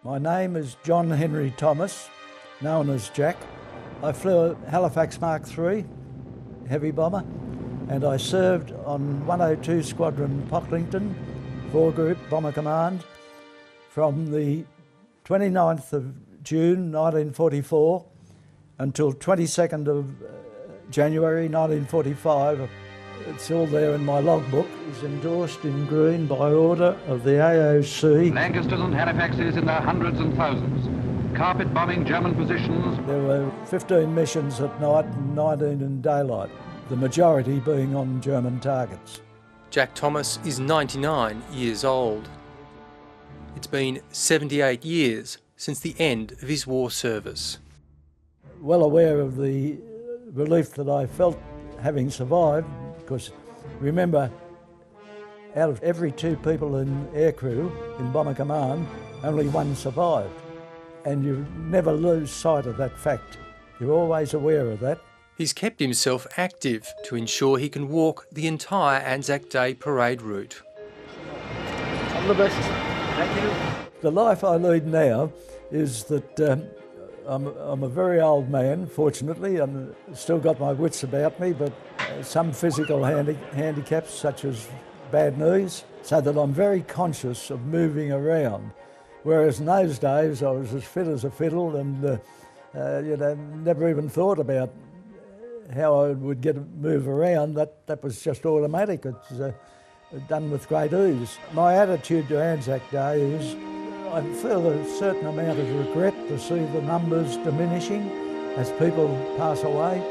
My name is John Henry Thomas, known as Jack. I flew a Halifax Mark III heavy bomber, and I served on 102 Squadron Pocklington, 4 Group Bomber Command, from the 29th of June 1944 until 22nd of January 1945. It's all there in my logbook. It's endorsed in green by order of the AOC. Lancasters and Halifaxes in their hundreds and thousands, carpet bombing German positions. There were 15 missions at night and 19 in daylight, the majority being on German targets. Jack Thomas is 99 years old. It's been 78 years since the end of his war service. Well aware of the relief that I felt having survived, because remember, out of every 2 people in aircrew in Bomber Command, only 1 survived. And you never lose sight of that fact. You're always aware of that. He's kept himself active to ensure he can walk the entire Anzac Day parade route. All the best. Thank you. The life I lead now is that I'm a very old man, fortunately. I'm still got my wits about me, but some physical handicaps, such as bad knees, so that I'm very conscious of moving around. Whereas in those days, I was as fit as a fiddle and never even thought about how I would move around. That was just automatic. It's done with great ease. My attitude to Anzac Day is I feel a certain amount of regret to see the numbers diminishing as people pass away.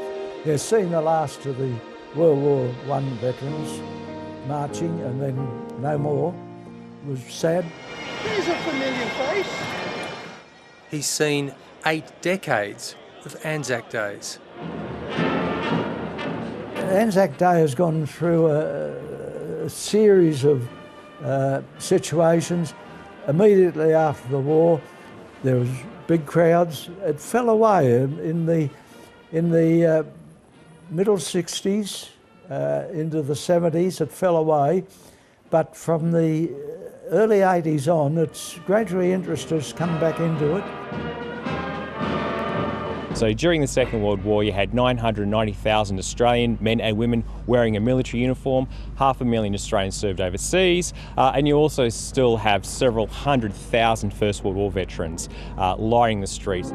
You've seen the last of the World War I veterans marching and then no more. It was sad. There's a familiar face. He's seen 8 decades of Anzac Days. Anzac Day has gone through a series of situations. Immediately after the war, there was big crowds. It fell away in the middle 60s into the 70s. It fell away, but from the early 80s on, its gradually interest has come back into it. So during the Second World War, you had 990,000 Australian men and women wearing a military uniform, 500,000 Australians served overseas, and you also still have several 100,000 First World War veterans lining the streets.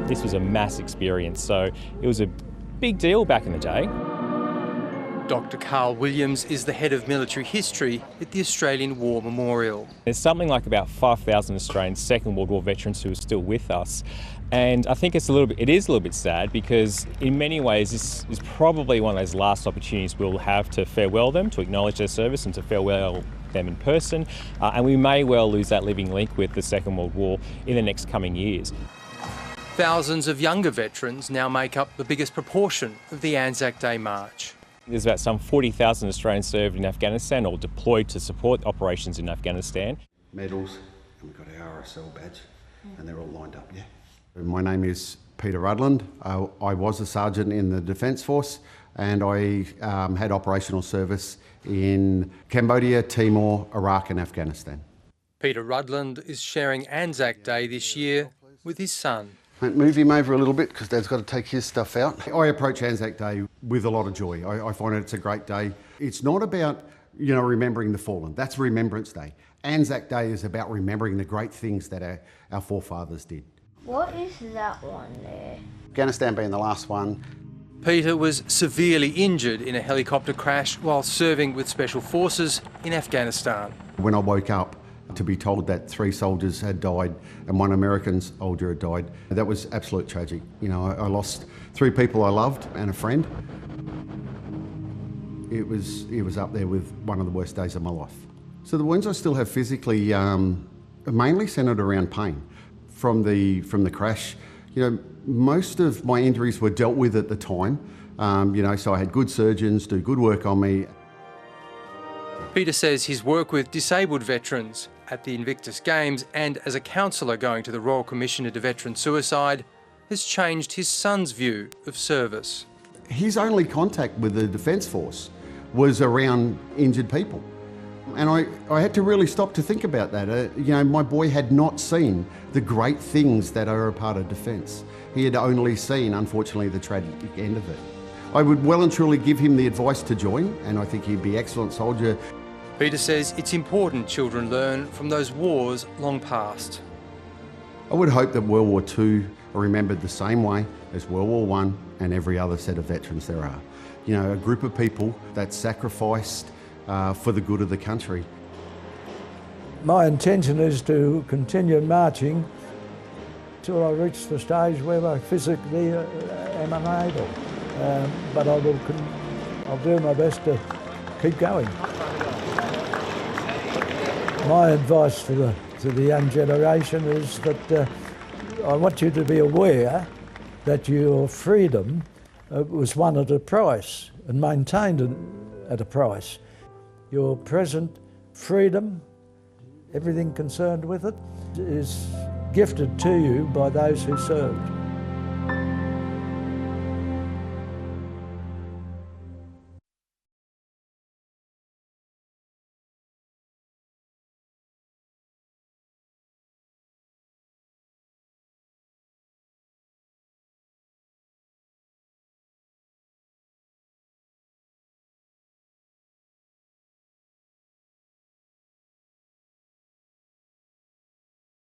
This was a mass experience, so it was a big deal back in the day. Dr. Carl Williams is the head of military history at the Australian War Memorial. There's something like about 5,000 Australian Second World War veterans who are still with us. And I think it is a little bit sad because in many ways this is probably one of those last opportunities we'll have to farewell them, to acknowledge their service and to farewell them in person. And we may well lose that living link with the Second World War in the next coming years. Thousands of younger veterans now make up the biggest proportion of the Anzac Day March. There's about some 40,000 Australians served in Afghanistan or deployed to support operations in Afghanistan. Medals, and we've got our RSL badge, and they're all lined up, yeah. My name is Peter Rudland. I was a sergeant in the Defence Force, and I had operational service in Cambodia, Timor, Iraq and Afghanistan. Peter Rudland is sharing Anzac Day this year with his son. Move him over a little bit because Dad's got to take his stuff out. I approach Anzac Day with a lot of joy. I find it's a great day. It's not about, remembering the fallen. That's Remembrance Day. Anzac Day is about remembering the great things that our forefathers did. What is that one there? Afghanistan being the last one. Peter was severely injured in a helicopter crash while serving with Special Forces in Afghanistan. When I woke up, to be told that 3 soldiers had died and 1 American soldier had died, that was absolute tragic. I lost 3 people I loved and a friend. It was up there with one of the worst days of my life. So the wounds I still have physically are mainly centred around pain from the crash. Most of my injuries were dealt with at the time. So I had good surgeons do good work on me. Peter says his work with disabled veterans at the Invictus Games and as a counsellor going to the Royal Commission into Veteran Suicide has changed his son's view of service. His only contact with the Defence Force was around injured people. And I had to really stop to think about that. You know, my boy had not seen the great things that are a part of defence. He had only seen, unfortunately, the tragic end of it. I would well and truly give him the advice to join, and I think he'd be an excellent soldier. Peter says it's important children learn from those wars long past. I would hope that World War II are remembered the same way as World War I and every other set of veterans there are. You know, a group of people that sacrificed for the good of the country. My intention is to continue marching till I reach the stage where I physically am unable. But I'll do my best to keep going. My advice to the young generation is that I want you to be aware that your freedom was won at a price and maintained at a price. Your present freedom, everything concerned with it, is gifted to you by those who served.